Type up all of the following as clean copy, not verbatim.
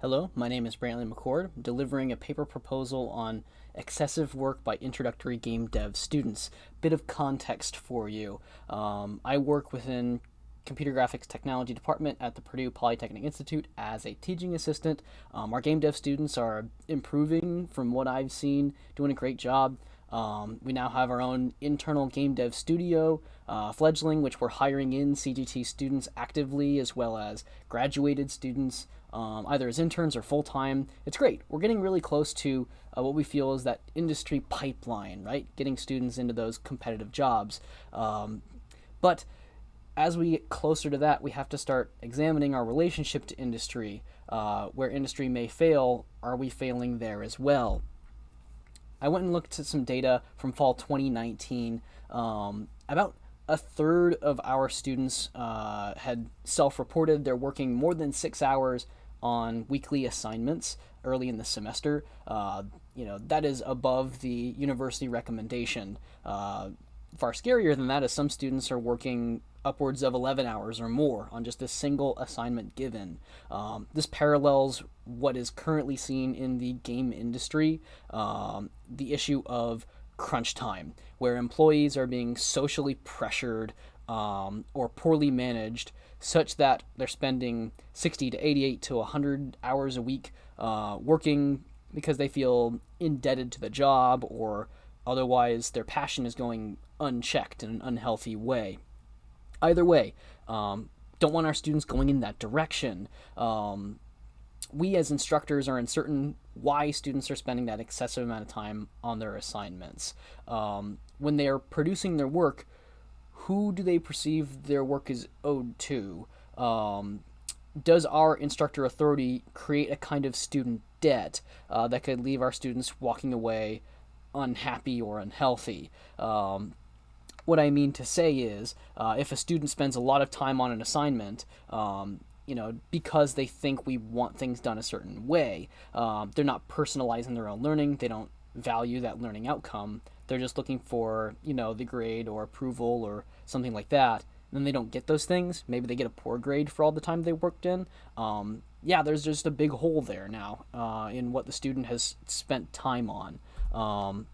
Hello, my name is Brantley McCord, delivering a paper proposal on excessive work by introductory game dev students. Bit of context for you. I work within computer graphics technology department at the Purdue Polytechnic Institute as a teaching assistant. Our game dev students are improving from what I've seen, doing a great job. We now have our own internal game dev studio, fledgling, which we're hiring in CGT students actively as well as graduated students, either as interns or full time. It's great. We're getting really close to what we feel is that industry pipeline, right? Getting students into those competitive jobs. But as we get closer to that, we have to start examining our relationship to industry. Where industry may fail, are we failing there as well? I went and looked at some data from fall 2019. About a third of our students had self-reported they're working more than 6 hours on weekly assignments early in the semester. That is above the university recommendation. Far scarier than that is some students are working upwards of 11 hours or more on just a single assignment given. This parallels what is currently seen in the game industry, the issue of crunch time, where employees are being socially pressured or poorly managed such that they're spending 60 to 88 to 100 hours a week working because they feel indebted to the job or otherwise their passion is going unchecked in an unhealthy way. Either way, don't want our students going in that direction. We as instructors are uncertain why students are spending that excessive amount of time on their assignments. When they are producing their work, who do they perceive their work is owed to? Does our instructor authority create a kind of student debt that could leave our students walking away unhappy or unhealthy? What I mean to say is, if a student spends a lot of time on an assignment, because they think we want things done a certain way, they're not personalizing their own learning. They don't value that learning outcome. They're just looking for, the grade or approval or something like that. And then they don't get those things. Maybe they get a poor grade for all the time they worked in. There's just a big hole there now in what the student has spent time on.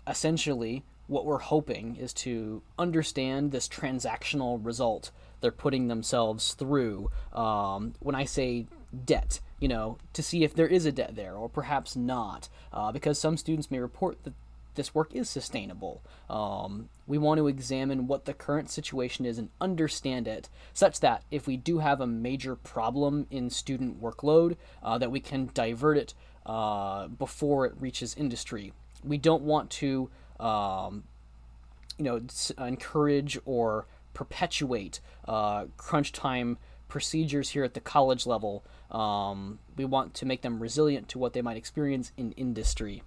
Essentially, what we're hoping is to understand this transactional result they're putting themselves through. When I say debt, to see if there is a debt there or perhaps not, because some students may report that this work is sustainable. We want to examine what the current situation is and understand it such that if we do have a major problem in student workload, that we can divert it before it reaches industry. We don't want to encourage or perpetuate crunch time procedures here at the college level. We want to make them resilient to what they might experience in industry.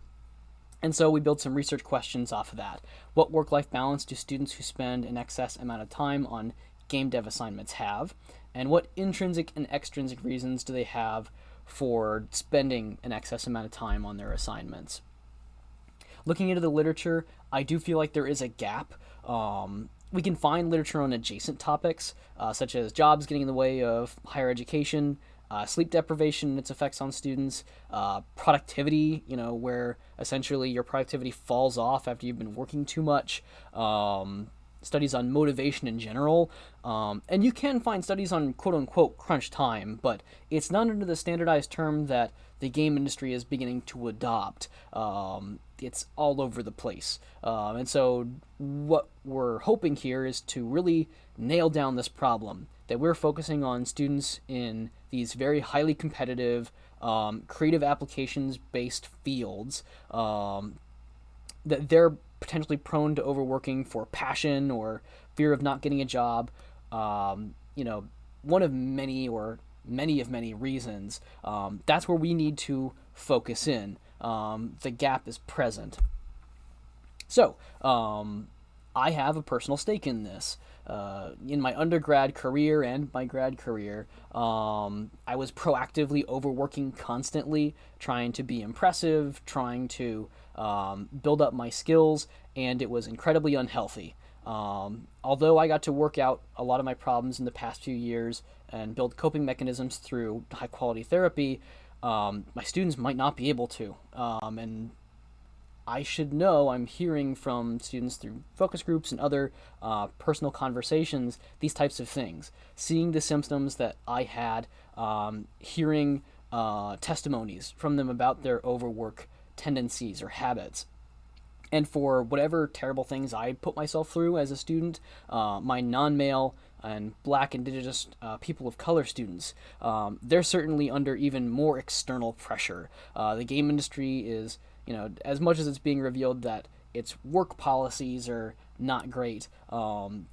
And so we build some research questions off of that. What work-life balance do students who spend an excess amount of time on game dev assignments have? And what intrinsic and extrinsic reasons do they have for spending an excess amount of time on their assignments? Looking into the literature, I do feel like there is a gap. We can find literature on adjacent topics, such as jobs getting in the way of higher education, sleep deprivation and its effects on students, productivity, where essentially your productivity falls off after you've been working too much, studies on motivation in general, and you can find studies on quote-unquote crunch time, but it's not under the standardized term that the game industry is beginning to adopt. It's all over the place. And so what we're hoping here is to really nail down this problem, that we're focusing on students in these very highly competitive, creative applications-based fields, that they're potentially prone to overworking for passion or fear of not getting a job. One of many or many reasons. That's where we need to focus in. The gap is present. So, I have a personal stake in this. In my undergrad career and my grad career, I was proactively overworking constantly, trying to be impressive, trying to build up my skills, and it was incredibly unhealthy. Although I got to work out a lot of my problems in the past few years and build coping mechanisms through high quality therapy, my students might not be able to. And I should know, I'm hearing from students through focus groups and other personal conversations, these types of things. Seeing the symptoms that I had, hearing testimonies from them about their overwork tendencies or habits. And for whatever terrible things I put myself through as a student, my non-male and black, indigenous, people of color students, they're certainly under even more external pressure. The game industry is, as much as it's being revealed that its work policies are not great,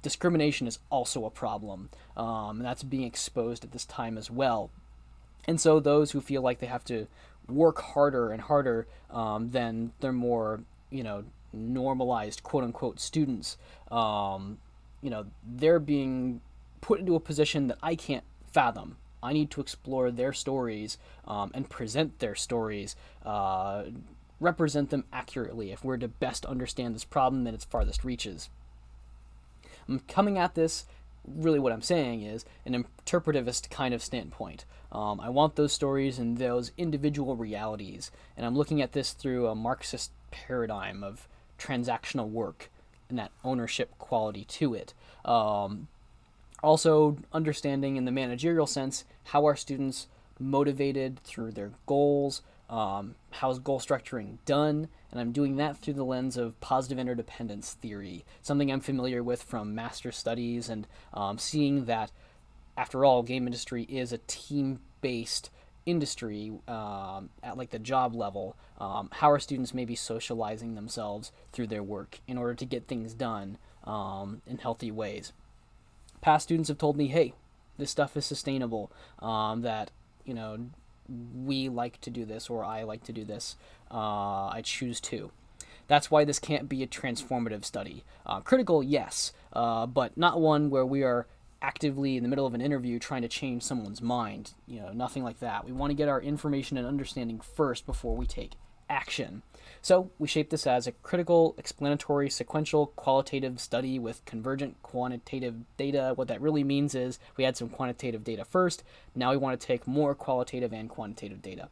discrimination is also a problem. And that's being exposed at this time as well. And so those who feel like they have to work harder and harder than their more, normalized quote unquote students, they're being put into a position that I can't fathom. I need to explore their stories and present their stories, represent them accurately if we're to best understand this problem in its farthest reaches. I'm coming at this, really what I'm saying is, an interpretivist kind of standpoint. I want those stories and those individual realities, and I'm looking at this through a Marxist paradigm of transactional work and that ownership quality to it. Also, understanding in the managerial sense how are students motivated through their goals, how's goal structuring done, and I'm doing that through the lens of positive interdependence theory, something I'm familiar with from master's studies, and seeing that, after all, game industry is a team-based industry at like the job level. How are students maybe socializing themselves through their work in order to get things done in healthy ways? Past students have told me, hey, this stuff is sustainable, that, we like to do this, or I like to do this, I choose to. That's why this can't be a transformative study. Critical, yes, but not one where we are actively in the middle of an interview trying to change someone's mind. Nothing like that. We want to get our information and understanding first before we take action. So we shape this as a critical, explanatory, sequential, qualitative study with convergent quantitative data. What that really means is we had some quantitative data first. Now we want to take more qualitative and quantitative data.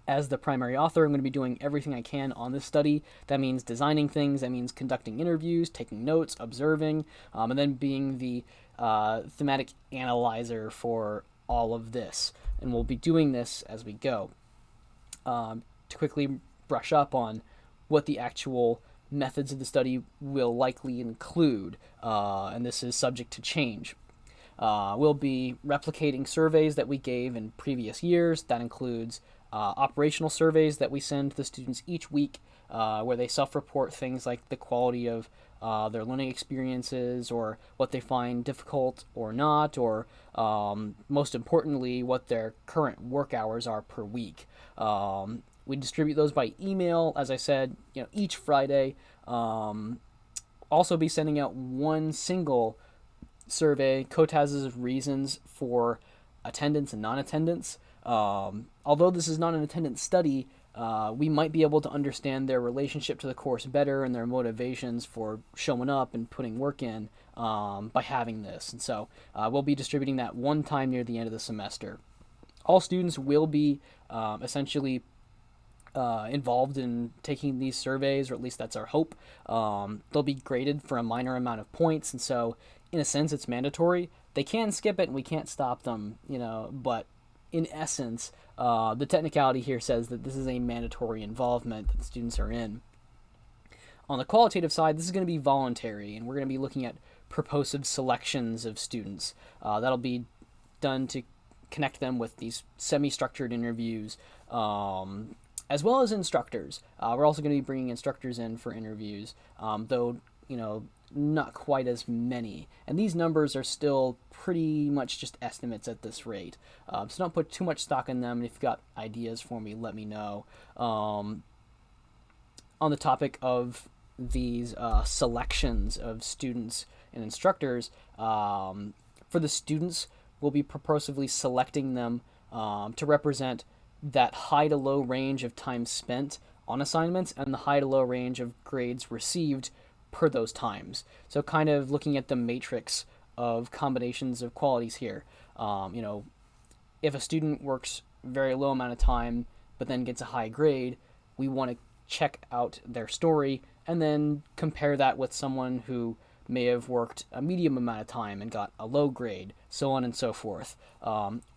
As the primary author, I'm going to be doing everything I can on this study. That means designing things, that means conducting interviews, taking notes, observing, and then being the thematic analyzer for all of this. And we'll be doing this as we go. To quickly brush up on what the actual methods of the study will likely include, and this is subject to change. We'll be replicating surveys that we gave in previous years. That includes operational surveys that we send to the students each week, where they self-report things like the quality of their learning experiences, or what they find difficult or not, or most importantly, what their current work hours are per week. We distribute those by email, as I said, each Friday. Also be sending out one single survey, COTAS's reasons for attendance and non-attendance. Although this is not an attendance study, we might be able to understand their relationship to the course better and their motivations for showing up and putting work in by having this. And so we'll be distributing that one time near the end of the semester. All students will be essentially involved in taking these surveys, or at least that's our hope. They'll be graded for a minor amount of points, and so in a sense it's mandatory. They can skip it and we can't stop them, but in essence, the technicality here says that this is a mandatory involvement that the students are in. On the qualitative side, this is going to be voluntary, and we're going to be looking at purposive selections of students. That'll be done to connect them with these semi-structured interviews, as well as instructors. We're also going to be bringing instructors in for interviews, though, not quite as many. And these numbers are still pretty much just estimates at this rate. So don't put too much stock in them. And if you've got ideas for me, let me know. On the topic of these selections of students and instructors, for the students, we'll be purposively selecting them to represent that high to low range of time spent on assignments and the high to low range of grades received per those times. So kind of looking at the matrix of combinations of qualities here. If a student works very low amount of time but then gets a high grade, we want to check out their story and then compare that with someone who may have worked a medium amount of time and got a low grade, so on and so forth.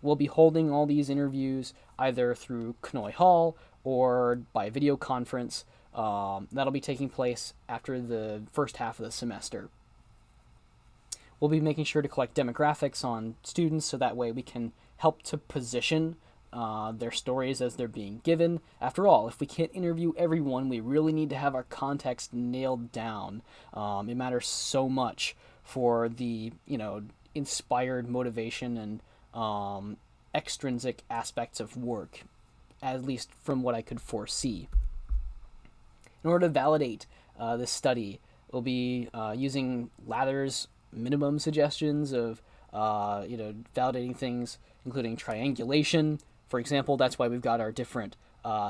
We'll be holding all these interviews either through Knoy Hall or by video conference. That'll be taking place after the first half of the semester. We'll be making sure to collect demographics on students so that way we can help to position their stories as they're being given. After all, if we can't interview everyone, we really need to have our context nailed down. It matters so much for the inspired motivation and extrinsic aspects of work, at least from what I could foresee. In order to validate this study, we'll be using Lather's minimum suggestions of validating things, including triangulation. For example, that's why we've got our different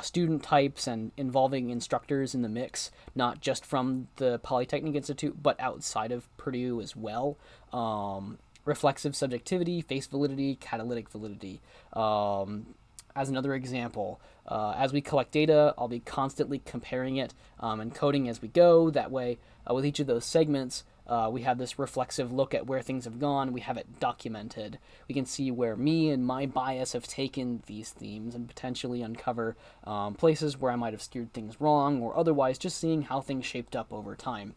student types and involving instructors in the mix, not just from the Polytechnic Institute, but outside of Purdue as well. Reflexive subjectivity, face validity, catalytic validity. As another example, as we collect data, I'll be constantly comparing it and coding as we go. That way, with each of those segments, we have this reflexive look at where things have gone. We have it documented. We can see where me and my bias have taken these themes and potentially uncover places where I might have steered things wrong, or otherwise just seeing how things shaped up over time.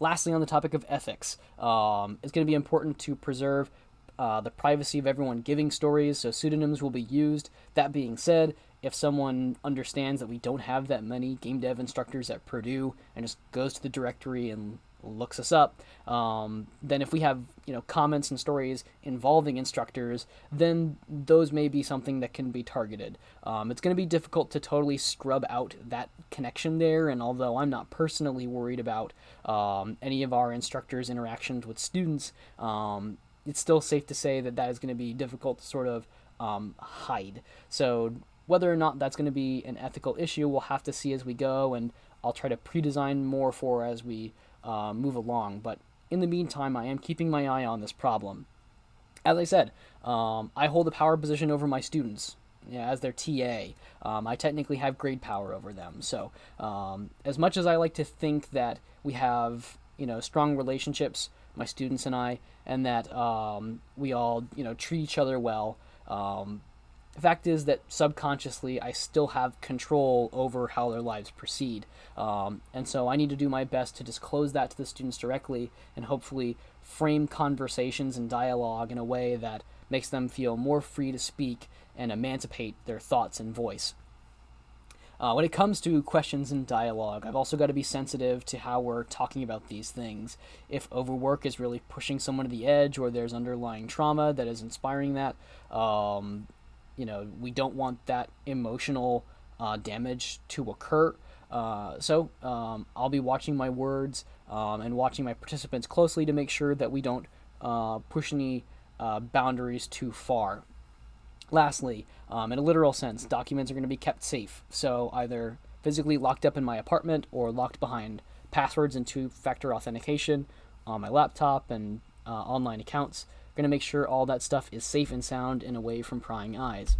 Lastly, on the topic of ethics, it's going to be important to preserve the privacy of everyone giving stories, so pseudonyms will be used. That being said, if someone understands that we don't have that many game dev instructors at Purdue and just goes to the directory and looks us up, then if we have comments and stories involving instructors, then those may be something that can be targeted. It's going to be difficult to totally scrub out that connection there, and although I'm not personally worried about any of our instructors' interactions with students, it's still safe to say that is going to be difficult to sort of hide. So whether or not that's going to be an ethical issue, we'll have to see as we go, and I'll try to pre-design more for as we move along. But in the meantime, I am keeping my eye on this problem. As I said, I hold a power position over my students. As their TA, I technically have grade power over them. So as much as I like to think that we have strong relationships, my students and I, and that we all treat each other well, the fact is that subconsciously I still have control over how their lives proceed. And so I need to do my best to disclose that to the students directly and hopefully frame conversations and dialogue in a way that makes them feel more free to speak and emancipate their thoughts and voice. When it comes to questions and dialogue, I've also got to be sensitive to how we're talking about these things. If overwork is really pushing someone to the edge, or there's underlying trauma that is inspiring that, we don't want that emotional damage to occur. So I'll be watching my words and watching my participants closely to make sure that we don't push any boundaries too far. Lastly, in a literal sense, documents are going to be kept safe, so either physically locked up in my apartment or locked behind passwords and two-factor authentication on my laptop and online accounts. I'm going to make sure all that stuff is safe and sound and away from prying eyes.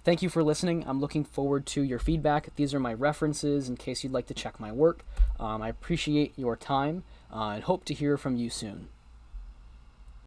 Thank you for listening. I'm looking forward to your feedback. These are my references in case you'd like to check my work. I appreciate your time and hope to hear from you soon.